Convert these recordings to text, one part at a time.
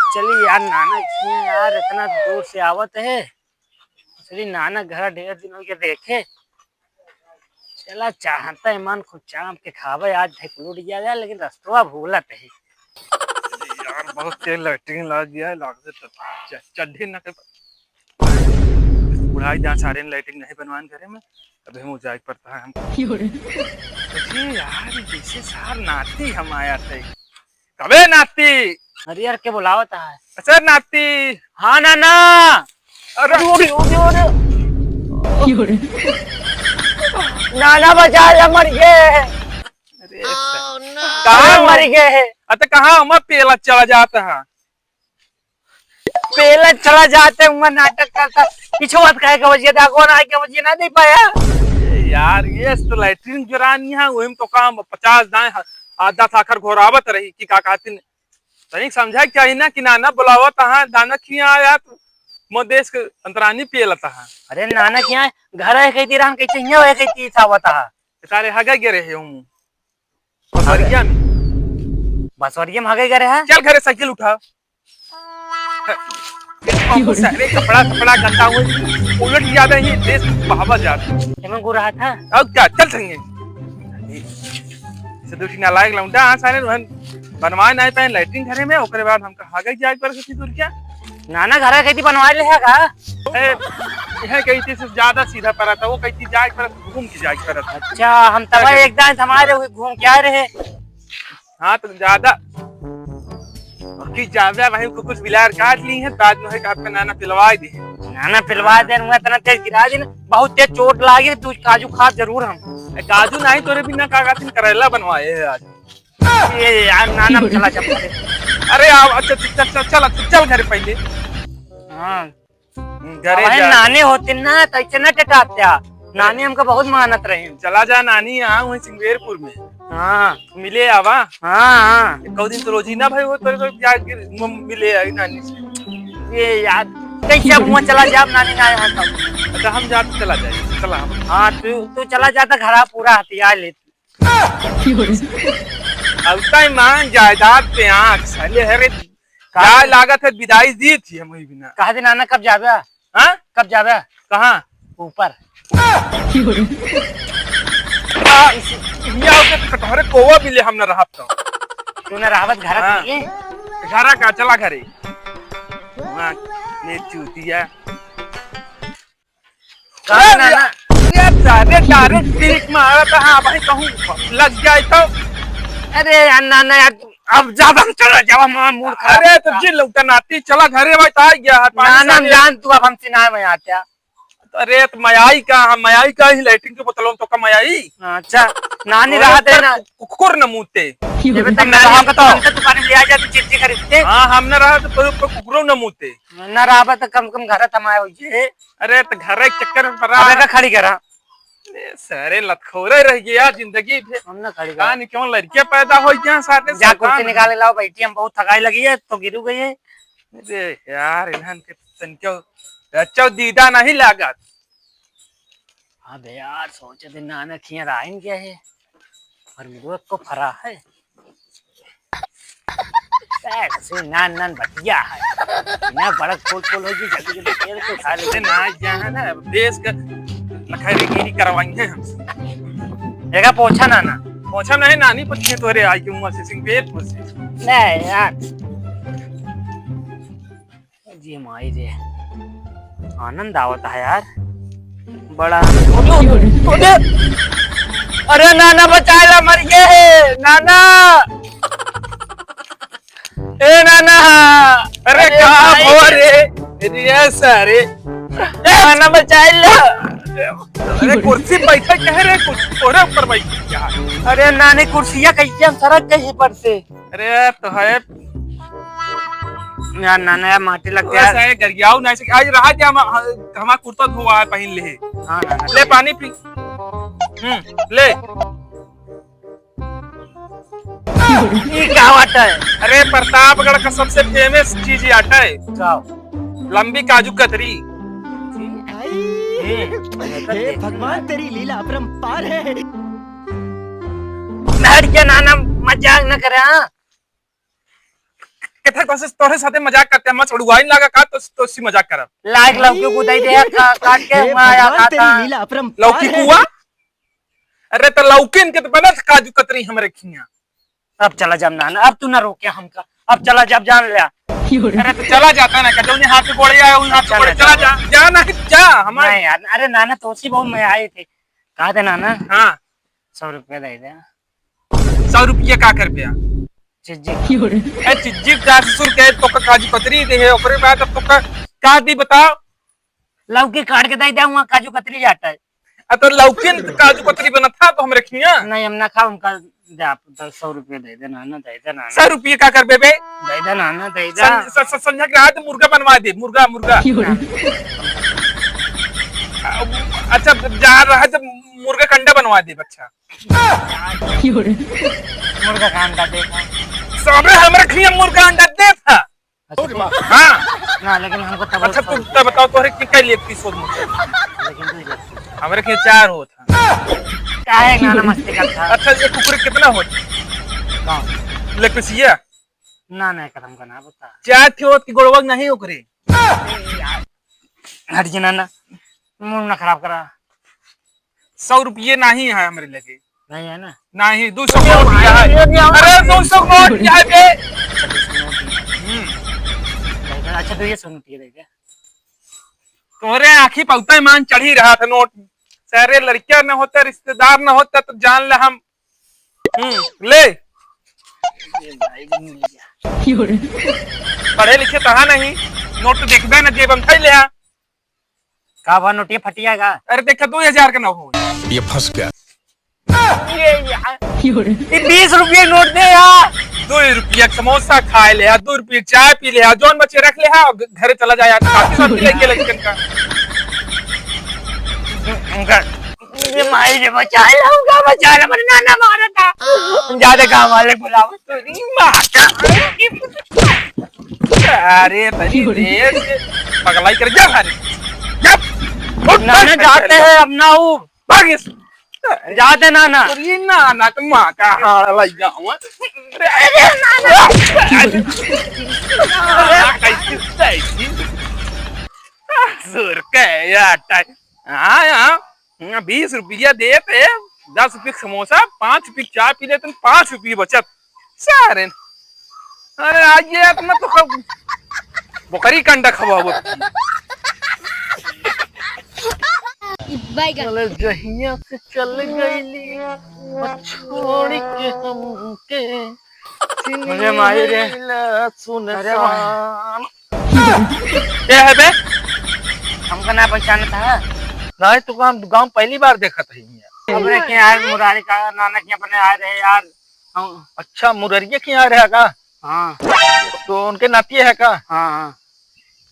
चलिए यार, नाना यार इतना दूर से आवत है। चलिए नाना घर ढेर दिनों के देखे, चला चाहता है मन खुद चाम के खावे, आज ढेकुलूट गया लेकिन रस्तवा भूलत है यार। बहुत तेल लाइटिंग लग गया है, चढ़ी न बुढ़ाई जहाँ सारे लाइटिंग नहीं बनवान करे में अभी हम जाग पड़ता है हमको। यार जैसे सार नाती हम आया थे कबे नाती। अरे यार के बुलावत है। अच्छा नाती। हाँ नाना। अरे नाना बचा मर गए। अरे कहाँ मर गए? अरे कहाँ हम पेला चला जाता है, पेला चला जाते उमर नाटक करता पीछे मत कहे के वजह दागो ना के वजह ना दे पाया। यार ये तो लैट्रिन जुरानी है वही तो काम 50 दाए आधा साखर घोरावत रही कि का कहती तनिक समझा क्या ही ना कि नाना बुलावत है दाना खिया आया मो देश के अंतरानी पेलता है। अरे नाना क्या घर है कहती राम कैसे हिया है कहती सावता है तारे हगे गे रहे हूं बसवरिया में। बसवरिया में हगे गे रहे हैं। चल घरे साइकिल उठा। सारे कपड़ा गंदा हुए उलट ज्यादा ही देश बहावा जाता एमन को रहा था। अब क्या चल संगे से दूसरी ना लायक लौंडा हां सारे बनवाए नहीं पाए लाइटिंग घरे में ओकरे बाद हमका हागे जाए पर किसी दूर क्या नाना घर कहती बनवा ले है का यह कहती से ज्यादा सीधा पड़ा था वो कहती जाए पर घूम के जाए पर। अच्छा हम तब एकदम हमारे घूम के आ रहे। हां तो ज्यादा कि जावे भाई को कुछ बिलार काट ली है बाद में है कि आपका नाना पिलवा दे। नाना पिलवा दे मैं इतना तेज गिरा दी ना बहुत तेज चोट लागी तू काजू खा जरूर हम काजू नहीं तोरे बिना कागज करेला बनवाए है आज। ये यार नाना चला जा। अरे अच्छा चल घर पहले। हां घरे नाने होते ना तो ऐसे ना टटाते नानी हमको बहुत मानत रहे। चला जा नानी यहाँ वही सिंगवेरपुर में। हाँ मिले आवा। हाँ एक दिन तो रोजीना भाई वो तो जाके मिले आई नानी से। ये यार कैसे मुँह चला जा नानी ना यहाँ तक। अच्छा हम जाते चला जाए चला हम। हाँ तू चला जाता घर पूरा हथियार लेती अब तक मान जायदाद पे आँख साले हरे क्या लागत है विदाई दी थी हम बिना। कहा दे नाना कब जावे? हाँ कब जावे? कहाँ ऊपर कटहरे कोवा मिले हम न रहा तूने रावत घर घरा का चला घरे ने चूतिया नाना सारे डायरेक्ट क्लिक मारा था। हाँ भाई कहूँ लग जाए तो अरे यार नाना यार अब जब हम चला जावा मां मूड खराब। अरे तो जी लौटा नाती चला घरे भाई आ गया है नाना जान तू अब हमसे ना मैं आते। अरे तो मयाई का ही लाइटिंग के बोतलों तो का मयाई। अच्छा नानी रहा थे ना कुकुर न मुते ये बता मैं रहा तो हम तो दुकान ले आ जाते चिट्ठी खरीदते। हां हम न रहा तो कुकुरों न मुते न रहा तो कम घर थमाए हो जे। अरे तो घर के चक्कर में पड़ा अबे का खड़ी करा सारे लतखोरे रह गया जिंदगी में। हम ना खड़ी कहां नहीं क्यों लड़के पैदा हो गया साथे जा कुर्सी निकाले लाओ बैठी हम बहुत थकाई लगी है तो गिरू गई है। अरे यार इन्हन के तनक्यो अच्छा दीदा नहीं लागत। अबे यार सोचे दिन नाना खिया राइन क्या है और मुझे को फरा है से नान बटिया है ना बड़ा फूल होगी जल्दी पेड़ को खा लेते ना जहां ना देश का लखैरीगिरी करवाई है हम। जगह पहुंचा नाना पहुंचा नहीं नानी पूछे तोरे आई के उम्र से सिंगवेरपुर से नहीं यार जी माई रे आनंद आवता है यार बड़ा। अरे नाना बचाएला मर गए नाना ए नाना। अरे कहाँ हो रे अरे सारे नाना बचाएला। अरे कुर्सी बैठा कह रहे कुछ थोड़े ऊपर बैठ क्या। अरे नानी कुर्सियाँ कैसे हम सड़क कहीं पर से। अरे तो है यार नाना यार माटी लग गया है गरियाऊ नहीं से आज रहा क्या हमारा कुर्ता धोआ है पहन ले। हाँ नाना ले पानी पी ले ये क्या आटा है? अरे प्रतापगढ़ का सबसे फेमस चीज आटा है लंबी काजू कतरी। हे भगवान तेरी लीला अपरंपार है। बढ़िया नाना मजाक न करे। हाँ कथे कोशिश तोरे साथे मजाक करते हम छोड़ुआ नहीं लगा का तो सी मजाक करब लाइक लौकी कुदाई दे काट के हे आया भगवान, तेरी खाता। लीला अपरंपार लौकी है। कुआ। अरे तो लौकिन के तो बना काजू कतरी हमरे खिया। अब चला जब नाना, अब तू ना रोके हमका, अब चला जब जान लिया। अरे तो चला जाता ना कजौनी हाथ में गोड़े आया उन हाथ में गोड़े चला जा जा नहीं जा हमारे। नहीं यार, अरे नाना तो उसी बहुत मैं आए थे, कहा थे नाना हाँ 100 रुपया दे दे। 100 रुपया का कर पिया चिज्जी ए चिज्जी का ससुर के तो का काजू कतरी दे है ओकरे बाद अब तो का दी बताओ। लौकी काट के दे दे, वहाँ काजू कतरी जाता है। तो लौकिन काजू कतरी बना था तो हमरे खिया। नहीं हम ना खाओ, हमका दे आप 100 रुपया दे दे नाना, दे दे नाना, 100 रुपया का कर बेबे। दे दे नाना, दे दे। संध्या के हाथ मुर्गा बनवा दे मुर्गा मुर्गा। अच्छा जा रहा है जब मुर्गा कंडा बनवा दे बच्चा। मुर्गा का अंडा दे था। सबे हमरे खिया मुर्गा अंडा दे था। हाँ ना लेकिन हमको तब अच्छा तू तो बताओ तोहरे क्या लिए एपिसोड में लेकिन तू जा। हमरे खिया 4 होता। काहे नाना मस्ती करता। अच्छा ये कुकुर कितना होता कौन? ले पिसिया ना नहीं करम का ना बता। 4 थे होत की गोड़वा नहीं ओकरे। हट जी नाना, मुंह ना खराब करा। 100 रुपये नहीं है हमरे लगे। नहीं है ना? नहीं 200 नोट दिया है। अरे 200 नोट दिया है बे। अच्छा तो ये 100 रुपये दे दे। तोरे आँखी पौता ईमान चढ़ी रहा था नोट। सारे लड़कियां न होते रिश्तेदार न होते तो जान ले हम। ले पढ़े लिखे तो नहीं नोट तो देखबे ना जेब हम थई ले। का बा नोटिया फटियागा। अरे देखा 2000 का न हो ये फंस गया। ये 20 रुपये नोट दे यार। 2 रुपया समोसा खाए ले 2 रुपये चाय पी ले जोन बच्चे रख ले और घर चला जाए काफी साथी लेके लड़कन का। ये माई ने बचा लाऊंगा, बचा ला, मेरे नाना मारा था। ज्यादा काम वाले बुलाओ तो माता। अरे तनी देर से पगलाई कर जा हमारे नाना जाते हैं अब ना हूँ भाग जाते नाना। ये नाना तो माँ का हाड़ लग जाऊँ। सुर के यार हाँ 20 रुपया देते 10 रुपये समोसा 5 रुपये चाय पी लेते 5 रुपये बचत सारे। अरे आज ये अपना तो बकरी कंडा खवा वो जहिया से चल गई छोड़ के हमके मुझे माई रे सुन। क्या है बे हमका ना पहचाना था। नहीं तो हम गांव पहली बार देखा था हमरे के यार मुरारी का नाना के अपने आ रहे यार। अच्छा मुररिया की आ रहा का। हाँ तो उनके नाती है का। हाँ हाँ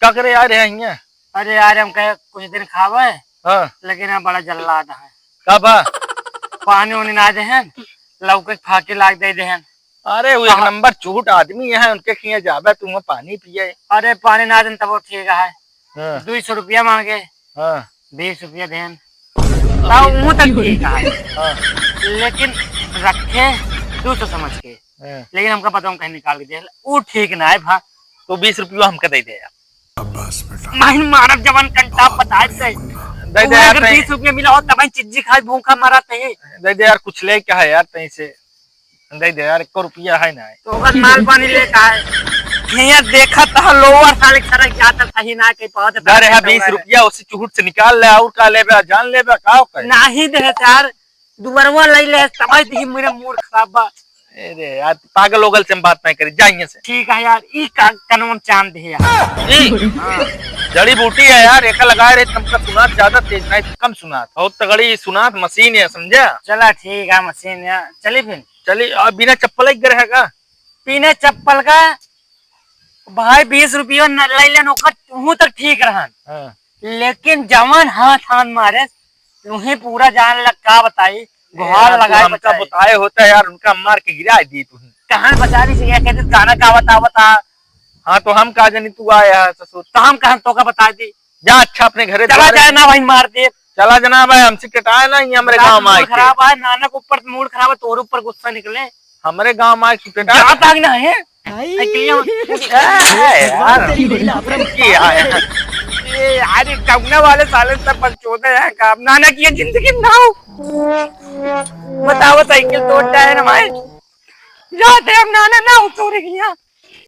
क्या करे आ रहे हैं। अरे यार हम कहे कुछ दिन खावे हाँ लेकिन यहाँ बड़ा जल्ला आता है। का बा पानी वानी ना दे हैं, लौके फाके लाग दे दे हैं। अरे वो 1 नंबर चूट आदमी है उनके खिया जाबे तुम पानी पिए। अरे पानी ना दे तब वो ठीक है। हाँ 200 रुपया मांगे हाँ 20 रुपया देन तब मुँह तक ठीक है। हाँ लेकिन रखे 200 समझ के, हाँ। लेकिन हमका पता हम कहीं निकाल के दे वो ठीक ना है भा। तो 20 रुपया हमका दे दे यार। माहिन मानव जवान कंटा बता दे दे दे यार 20 रुपया मिला हो तब चिज्जी खाए भूखा मरा थे। दे दे यार कुछ ले क्या है यार तहीं से दे दे यार 1 रुपया है ना। तो बस माल पानी लेकर आए यहाँ देखा था लोअर साले सड़क जाता सही ना के पहुंच दर है 20 रुपया उसी चूट से निकाल ले और का लेबे जान लेबे का करे। नहीं दे यार दुबरवा ले ले तबाई दी मेरा मूड खराब बा। अरे यार पागल लोगल से हम बात नहीं करी जाइए से। ठीक है यार ई का कनम चांद दे यार। जड़ी बूटी है यार एक लगाए रहे तुमका सुना ज्यादा तेज नहीं कम सुना और तगड़ी सुना मशीन है समझा। चला ठीक है मशीन यार चली फिर चलिए अब बिना चप्पल ही गिर है बिना चप्पल का भाई 20 रुपया ले लेन मुँह तक ठीक रहा। लेकिन जवान हाथ हाथ मारे तुम्हें पूरा जान लग का बताई गुहार लगाए हमका बताए होता है यार उनका मार के गिरा दी तू कहां बता रही है कहते गाना का बता। हाँ तो हम कहा जानी तू आया है ससुर तो हम कहा तो का बता दी जा अच्छा अपने घरे चला जाए ना भाई मार दे चला जनाब है हमसे कटाए ना ये हमारे गाँव में आए मूड खराब है, नाना के ऊपर मूड खराब है, तोर ऊपर गुस्सा निकले। हमारे गाँव में आए कटाए क्या भागना है यार, कमने वाले साले सब बकचोदे हैं। काम नाना की ये जिंदगी में ना हो। बताओ साइकिल तोड़ता है ना भाई, जाते हम नाना ना हो तोड़ गया।